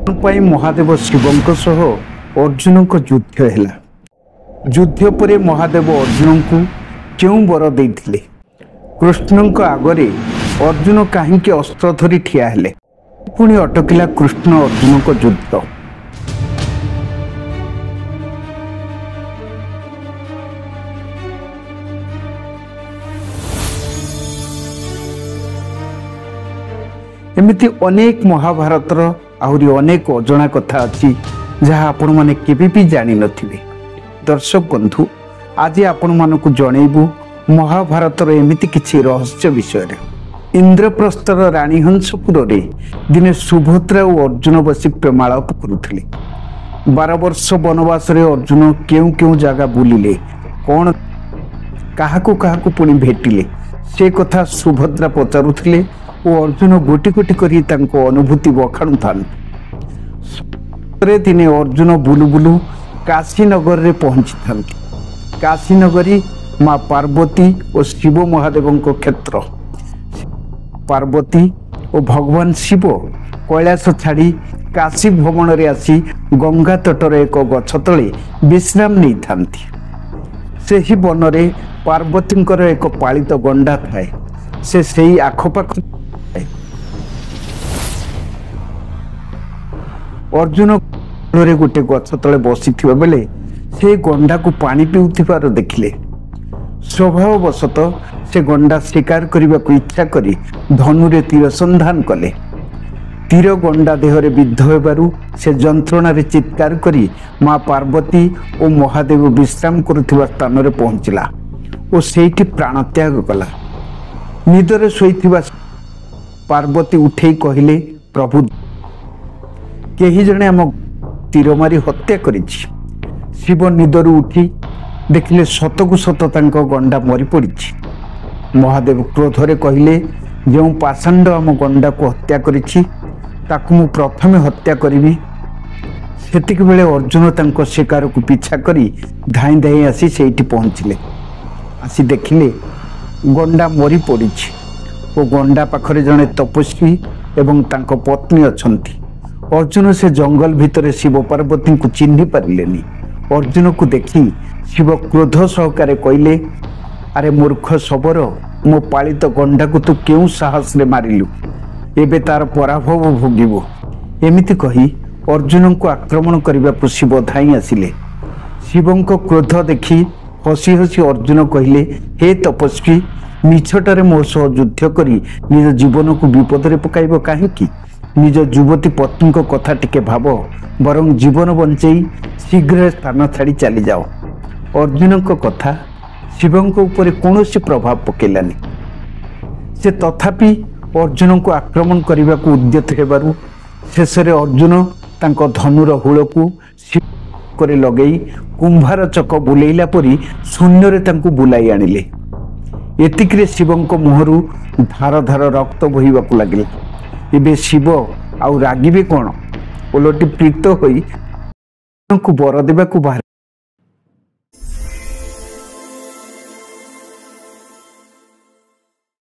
ପାଇଁ ମହାଦେବ ଶିବଙ୍କ ସହ ଅର୍ଜୁନଙ୍କ ଯୁଦ୍ଧ ହେଲା। ଯୁଦ୍ଧ ପରେ ମହାଦେବ ଅର୍ଜୁନଙ୍କୁ କେଉଁ ବର ଦେଇଥିଲେ? କୃଷ୍ଣଙ୍କ ଆଗରେ ଅର୍ଜୁନ କାହିଁକି ଅସ୍ତ୍ର ଧରି ଠିଆ ହେଲେ? ପୁଣି ଅଟକିଲା କୃଷ୍ଣ ଅର୍ଜୁନଙ୍କ ଯୁଦ୍ଧ। एमिति अनेक महाभारतर आहुरी अनेक अजଣା कथा अच्छी जहाँ आपण माने केबे भी जानी नथिबे। दर्शक बंधु, आज आपण मानकु जणैबु महाभारतर एमिति किछि रहस्य विषय। इंद्रप्रस्थर रानी हंसपुर रे दिने सुभद्रा और अर्जुन बसी प्रेमालाप करुथिले। 12 वर्ष वनवास रे अर्जुन केउ केउ जगह बुलिले, कौन काहाकु काहाकु पुणी भेटिले से कथा सुभद्रा पचारुथिले और अर्जुन गोटी गोटी करी तांको अनुभूति बखाणु था। दिने अर्जुन बुलु बुलु काशीनगर रे पहुंची था। काशीनगरी माँ पार्वती और शिव महादेव क्षेत्र। पार्वती और भगवान शिव कैलाश छाड़ी काशी भ्रमण रे आसी गंगा तटर एक गछ तले विश्राम नहीं थांती। सेही वन रे पार्वतींकर एक पालित गंडा थाए। से सेही आखपाख अर्जुन गोटे गछ तले बसी बेले से गंडा को पानी पीउथिबार देखिले। स्वभाववशत से गंडा शिकार करने को इच्छा करी धनुरे तीर संधान कले। तीर गंडा देहरे विद्ध होबारु से जंत्रणा रे चित्कार करी माँ पार्वती और महादेव विश्राम करुथिबा स्थान रे पहुंचला और सेठी प्राण त्याग कला। निदरे शोइथिबा पार्वती उठे कहले, प्रभु केही जने आम तीर मारी हत्या करिछि। शिव निदरु उठी देखिले सतकु सत तांको गंडा मरी पड़िछि। महादेव क्रोधरे कहले, जो पाषांड आम गंडा को हत्या करिछि ताकु मु प्रथमे हत्या करिवि। सेतिक बेले अर्जुन तांको शिकार को पीछा करी धाई धाई आसी सेठी पहुंचले। आसी देखिले गंडा मरी पड़िछि और गंडा पाखरे जने तपस्वी एवं तांको पत्नी अछंती। अर्जुन से जंगल भितर शिव पार्वती को चिन्ह पारिलेनी। अर्जुन को देखी शिव क्रोध सहकारे कहले, अरे मूर्ख सबरो, मो पालित गंडा को तू क्यों साहस रे मारिलु? एबे तार पराभव भोगिबो। एमिति कही अर्जुन को आक्रमण करने को शिव धाई आसिले। शिवं को क्रोध देखी हसी हसी अर्जुन कहले, हे तपस्वी, मिछटारे मो सह युद्ध करी निज जीवन को विपद रे पकाइबो काहेकि? निज युवती पत्नी को कथा टिके भाव, बरं जीवन बंचई शीघ्र स्थान छाड़ी चली जाओ। अर्जुन को कथा शिवं को ऊपर कौन प्रभाव पकेलानी। से तथापि अर्जुन को आक्रमण करने को उद्यत हेबारु शेष अर्जुन तांको धनुर हुल को शिव करे लगई कुंभार चक बुलेइला परी शून्य रे तांको बुलाई आनिले। एतिकरे शिवं को मुहरु धार धार रक्त बहिबाकु लागिला। एबे शिव आउ रागिबे कोन? ओलटी प्रीत होई बर देबाकु बाहर